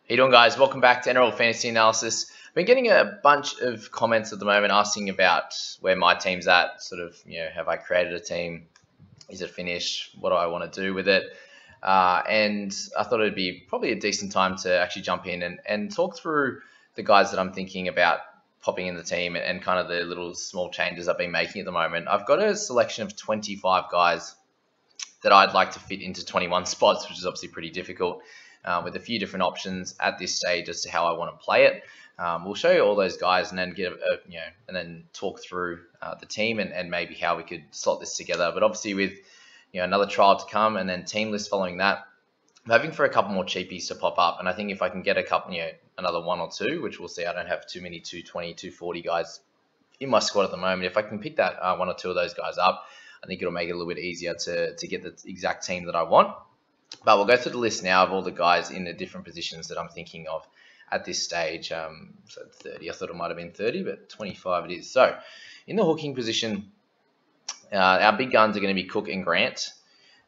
you doing, guys? Welcome back to NRL Fantasy Analysis. I've been getting a bunch of comments at the moment asking about where my team's at. Sort of, have I created a team? Is it finished? What do I want to do with it? And I thought it'd be probably a decent time to actually jump in and talk through the guys that I'm thinking about popping in the team and kind of the little small changes I've been making at the moment. I've got a selection of 25 guys that I'd like to fit into 21 spots, which is obviously pretty difficult, with a few different options at this stage as to how I want to play it. We'll show you all those guys and then and then talk through the team and maybe how we could slot this together. But obviously with another trial to come and then team list following that, I'm hoping for a couple more cheapies to pop up. And I think if I can get a couple, another one or two, which we'll see, I don't have too many 220, 240 guys in my squad at the moment. If I can pick that one or two of those guys up, I think it'll make it a little bit easier to get the exact team that I want. But we'll go through the list now of all the guys in the different positions that I'm thinking of at this stage. So 30, I thought it might have been 30, but 25 it is. So in the hooking position, our big guns are going to be Cook and Grant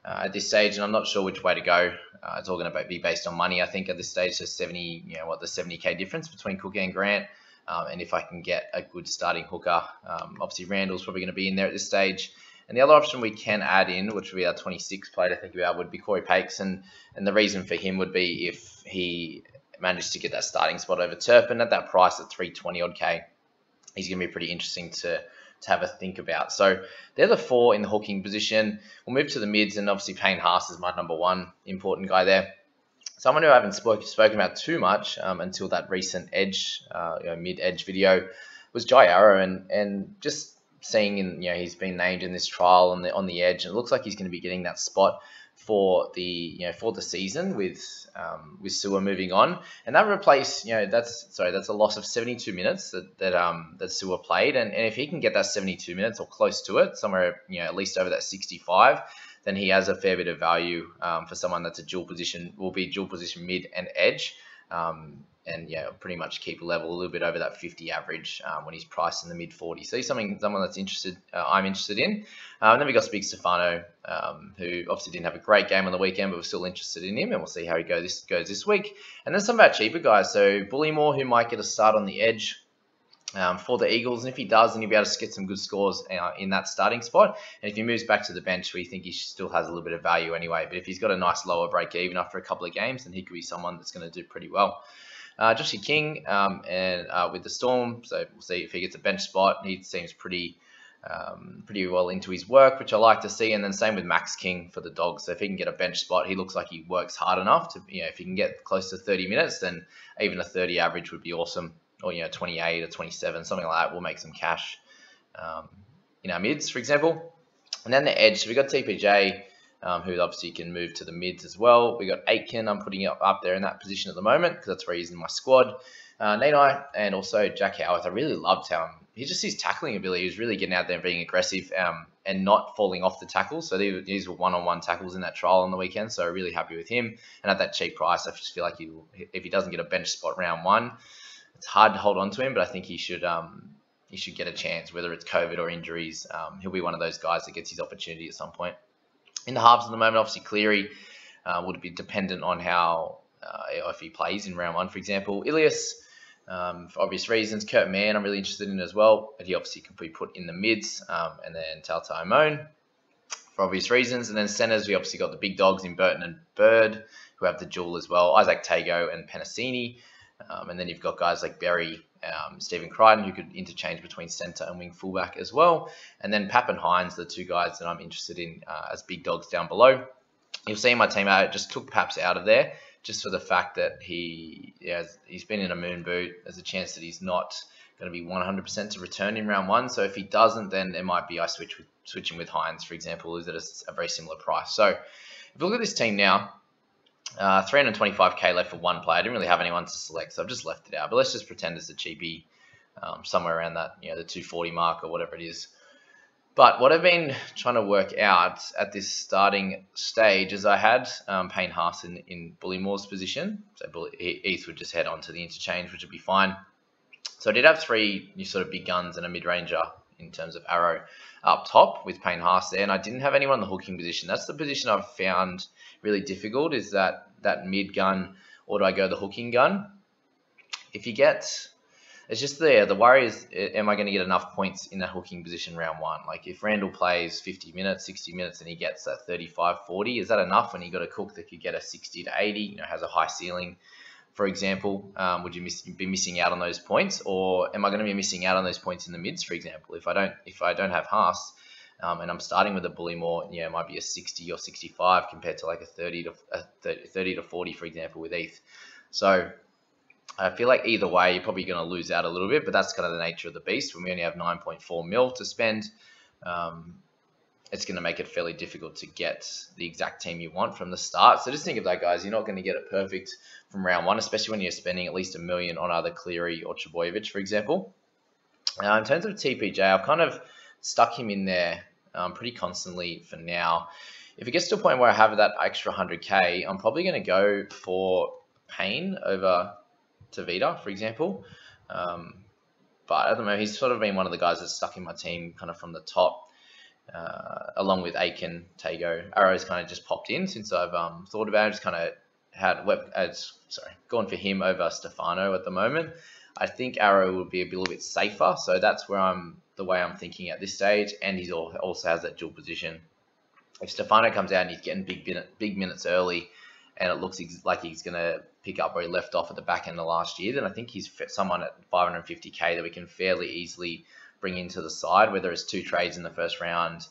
at this stage, and I'm not sure which way to go. It's all going to be based on money. I think at this stage there's 70, the 70k difference between Cook and Grant. And if I can get a good starting hooker, obviously Randall's probably going to be in there at this stage. And the other option we can add in, which would be our 26 play to think about, would be Corey Pakes. And the reason for him would be if he managed to get that starting spot over Turpin at that price at 320 odd K, he's going to be pretty interesting to have a think about. So they're the four in the hooking position. We'll move to the mids, and obviously Payne Haas is my number one important guy there. Someone who I haven't spoken about too much until that recent edge, mid-edge video was Jai Arrow, and just seeing he's been named in this trial on the edge, and it looks like he's going to be getting that spot for the season with Sewer moving on, and that replace that's a loss of 72 minutes that Sewer played, and if he can get that 72 minutes or close to it, somewhere at least over that 65, then he has a fair bit of value for someone that's will be dual position mid and edge. And pretty much keep a level a little bit over that 50 average when he's priced in the mid 40s. So he's someone that's interested. I'm interested in. And then we got Big Stefano, who obviously didn't have a great game on the weekend, but we're still interested in him, and we'll see how he goes this week. And then some of our cheaper guys. So Bullymore, who might get a start on the edge for the Eagles, and if he does, then he'll be able to get some good scores in that starting spot. And if he moves back to the bench, we think he still has a little bit of value anyway. But if he's got a nice lower break even after a couple of games, then he could be someone that's going to do pretty well. Joshy King with the Storm, so we'll see if he gets a bench spot. He seems pretty well into his work, which I like to see. And then same with Max King for the Dogs. So if he can get a bench spot, he looks like he works hard enough to, if he can get close to 30 minutes, then even a 30 average would be awesome. Or 28 or 27, something like that, will make some cash in our mids, for example. And then the edge, so we got TPJ. Who obviously can move to the mids as well. We got Aitken, I'm putting up there in that position at the moment because that's where he's in my squad. Nanai and also Jack Howarth. I really loved how his tackling ability. He was really getting out there and being aggressive and not falling off the tackles. So these were one-on-one tackles in that trial on the weekend. So really happy with him. And at that cheap price, I just feel like if he doesn't get a bench spot round one, it's hard to hold on to him. But I think he should get a chance, whether it's COVID or injuries. He'll be one of those guys that gets his opportunity at some point. In the halves at the moment, obviously Cleary would be dependent on how if he plays in round one, for example. Ilias, for obvious reasons. Kurt Mann, I'm really interested in as well, but he obviously can be put in the mids. And then Taltai Moan, for obvious reasons. And then centers, we obviously got the big dogs in Burton and Bird, who have the duel as well. Isaac Tago and Penasini. And then you've got guys like Berry, Stephen Crichton, who could interchange between centre and wing fullback as well. And then Pap and Hines, the two guys that I'm interested in as big dogs down below. You'll see my team out just took Paps out of there just for the fact that he's been in a moon boot. There's a chance that he's not going to be 100% to return in round one. So if he doesn't, then it might be I switch him with Hines, for example, who's at a very similar price. So if you look at this team now, 325k left for one player. I didn't really have anyone to select, so I've just left it out. But let's just pretend it's a cheapie somewhere around that, the 240 mark or whatever it is. But what I've been trying to work out at this starting stage is I had Payne Haas in Bullymore's position. So Heath would just head on to the interchange, which would be fine. So I did have three sort of big guns and a mid-ranger in terms of Arrow up top with Payne Haas there. And I didn't have anyone in the hooking position. That's the position I've found really difficult, is that mid gun or do I go the hooking gun? If you get, it's just the worry is, am I going to get enough points in that hooking position round one? Like if Randall plays 50 minutes, 60 minutes, and he gets that 35, 40, is that enough when you got a cook that could get a 60 to 80, has a high ceiling, for example? Would you be missing out on those points, or am I going to be missing out on those points in the mids, for example? If I don't have Haas, and I'm starting with a Bullymore, it might be a 60 or 65 compared to like a 30 to 40, for example, with ETH. So I feel like either way, you're probably going to lose out a little bit, but that's kind of the nature of the beast. When we only have 9.4 mil to spend, it's going to make it fairly difficult to get the exact team you want from the start. So just think of that, guys. You're not going to get it perfect from round one, especially when you're spending at least $1 million on either Cleary or Trbojevic, for example. In terms of TPJ, I've kind of stuck him in there pretty constantly for now. If it gets to a point where I have that extra 100K, I'm probably going to go for Payne over Tavita, for example. But at the moment, he's sort of been one of the guys that's stuck in my team kind of from the top, along with Aiken, Tago. Arrow's kind of just popped in since I've thought about it. Just kind of gone for him over Stefano at the moment. I think Arrow will be a little bit safer, so that's where the way I'm thinking at this stage. And he also has that dual position. If Stefano comes out and he's getting big minutes early, and it looks like he's going to pick up where he left off at the back end of last year, then I think he's someone at 550K that we can fairly easily bring into the side, whether it's 2 trades in the first round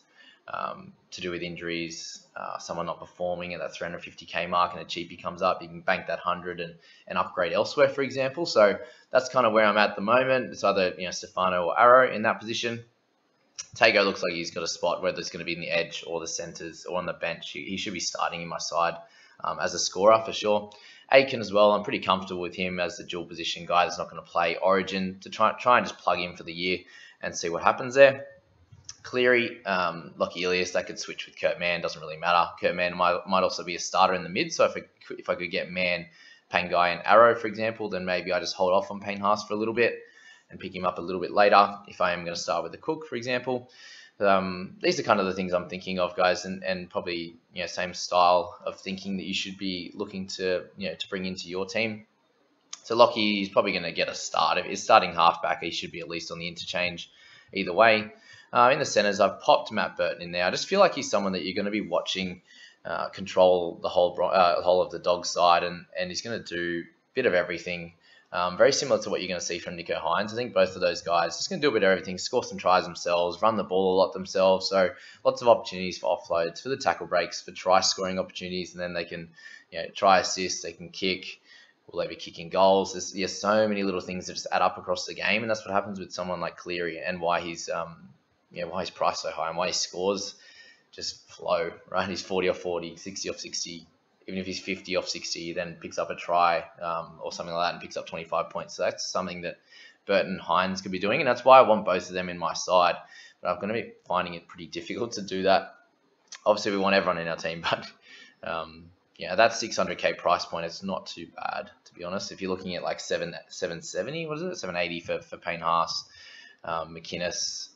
to do with injuries, someone not performing at that 350K mark, and a cheapie comes up, you can bank that 100 and upgrade elsewhere, for example. So that's kind of where I'm at the moment. It's either Stefano or Arrow in that position. Tago looks like he's got a spot, whether it's going to be in the edge or the centres or on the bench. He should be starting in my side as a scorer for sure. Aiken as well, I'm pretty comfortable with him as the dual position guy that's not going to play Origin, to try and just plug in for the year and see what happens there. Cleary, Lockie Ilias, that could switch with Kurt Mann, doesn't really matter. Kurt Mann might also be a starter in the mid, so if I could get Mann, Pangai and Arrow, for example, then maybe I just hold off on Payne Haas for a little bit and pick him up a little bit later if I am going to start with the Cook, for example. These are kind of the things I'm thinking of, guys, and probably same style of thinking that you should be looking to to bring into your team. So Lockie is probably going to get a start. If he's starting halfback, he should be at least on the interchange either way. In the centres, I've popped Matt Burton in there. I just feel like he's someone that you're going to be watching control the whole of the dog side, and he's going to do a bit of everything. Very similar to what you're going to see from Nico Hines. I think both of those guys just going to do a bit of everything, score some tries themselves, run the ball a lot themselves. So lots of opportunities for offloads, for the tackle breaks, for try scoring opportunities, and then they can try assist, they can kick, will they be kicking goals? There's so many little things that just add up across the game, and that's what happens with someone like Cleary, and why he's priced so high and why his scores just flow, right? He's 40 off 40, 60 off 60. Even if he's 50 off 60, he then picks up a try or something like that and picks up 25 points. So that's something that Burton, Hines could be doing, and that's why I want both of them in my side. But I'm going to be finding it pretty difficult to do that. Obviously, we want everyone in our team, but that 600K price point, it's not too bad, to be honest. If you're looking at like 770, what is it? 780 for Payne Haas, McInnes,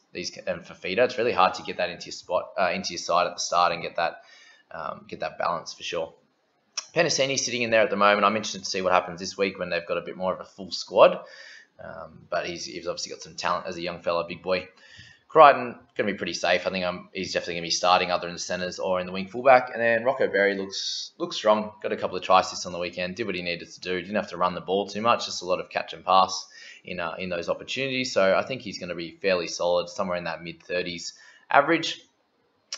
and for Fafita, it's really hard to get that into your side at the start and get that balance for sure. Penasini's sitting in there at the moment. I'm interested to see what happens this week when they've got a bit more of a full squad. But he's obviously got some talent as a young fella, big boy. Crichton, going to be pretty safe. I think he's definitely going to be starting either in the centres or in the wing fullback. And then Rocco Berry looks strong. Got a couple of try assists on the weekend. Did what he needed to do. Didn't have to run the ball too much. Just a lot of catch and pass in those opportunities. So I think he's going to be fairly solid, somewhere in that mid-30s average.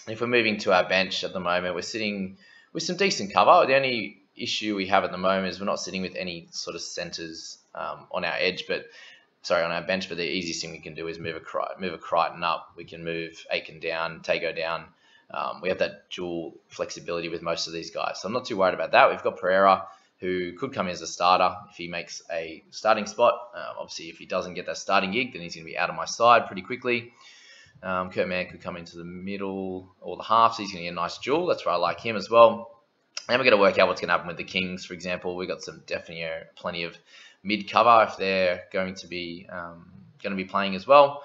If we're moving to our bench at the moment, we're sitting with some decent cover. The only issue we have at the moment is we're not sitting with any sort of centres on our bench, but the easiest thing we can do is move a Crichton up. We can move Aiken down, Tago down. We have that dual flexibility with most of these guys. So I'm not too worried about that. We've got Pereira, who could come in as a starter if he makes a starting spot. Obviously, if he doesn't get that starting gig, then he's going to be out of my side pretty quickly. Kurt Mann could come into the middle or the half, so he's going to get a nice duel. That's where I like him as well. And we're going to work out what's going to happen with the Kings, for example. We've got some definitely plenty of mid cover if they're going to be playing as well,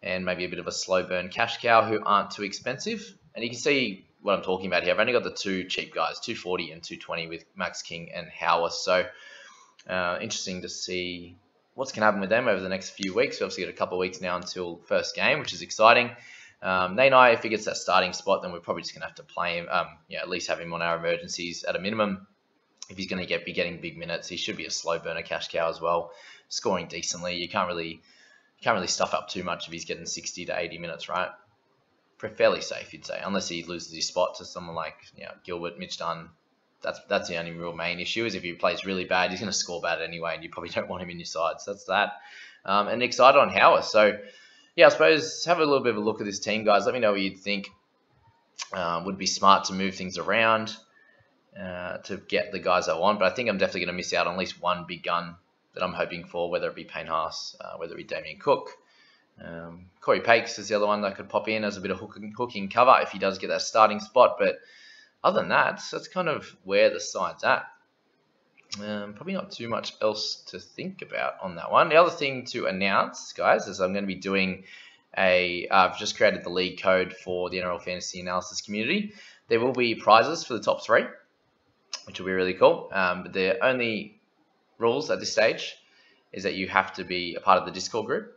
and maybe a bit of a slow burn cash cow who aren't too expensive. And you can see what I'm talking about here. I've only got the two cheap guys, 240 and 220 with Max King and Howard. So interesting to see what's going to happen with them over the next few weeks. We obviously got a couple of weeks now until first game, which is exciting. Nate and I, if he gets that starting spot, then we're probably just going to have to play him, at least have him on our emergencies at a minimum. If he's going to be getting big minutes, he should be a slow burner cash cow as well, scoring decently. You can't really stuff up too much if he's getting 60 to 80 minutes, right? Fairly safe, you'd say, unless he loses his spot to someone like Gilbert, Mitch Dunn. That's the only real main issue, is if he plays really bad, he's going to score bad anyway, and you probably don't want him in your side. So that's that. And excited on Howard. So yeah, I suppose have a little bit of a look at this team, guys. Let me know what you'd think. Would be smart to move things around to get the guys I want, but I think I'm definitely going to miss out on at least one big gun that I'm hoping for, whether it be Payne Haas, whether it be Damien Cook. Corey Pakes is the other one that could pop in as a bit of hooking cover if he does get that starting spot. But other than that, that's kind of where the side's at. Probably not too much else to think about on that one. The other thing to announce, guys, is I'm going to be doing I've just created the league code for the NRL Fantasy Analysis community. There will be prizes for the top 3, which will be really cool. But the only rules at this stage is that you have to be a part of the Discord group,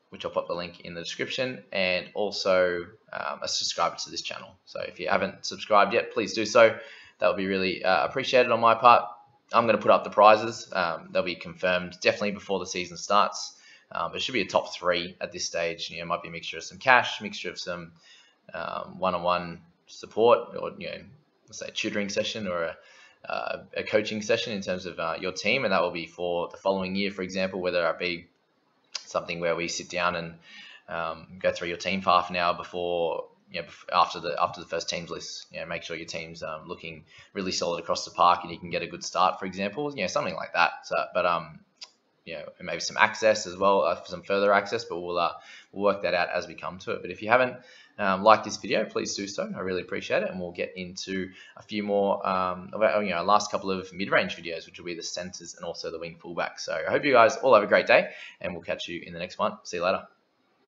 which I'll put the link in the description, and also a subscriber to this channel. So if you haven't subscribed yet, please do so. That would be really appreciated on my part. I'm going to put up the prizes. They'll be confirmed definitely before the season starts. But it should be a top 3 at this stage. It might be a mixture of some cash, mixture of some one-on-one support, or let's say a tutoring session or a coaching session in terms of your team, and that will be for the following year, for example, whether it be something where we sit down and go through your team for half an hour before, after the first teams list, make sure your team's looking really solid across the park and you can get a good start, for example, something like that. So, but maybe some access as well, some further access, but we'll work that out as we come to it. But if you haven't liked this video, please do so. I really appreciate it, and we'll get into a few more last couple of mid-range videos, which will be the centers and also the wing fullbacks. So I hope you guys all have a great day, and we'll catch you in the next one. See you later.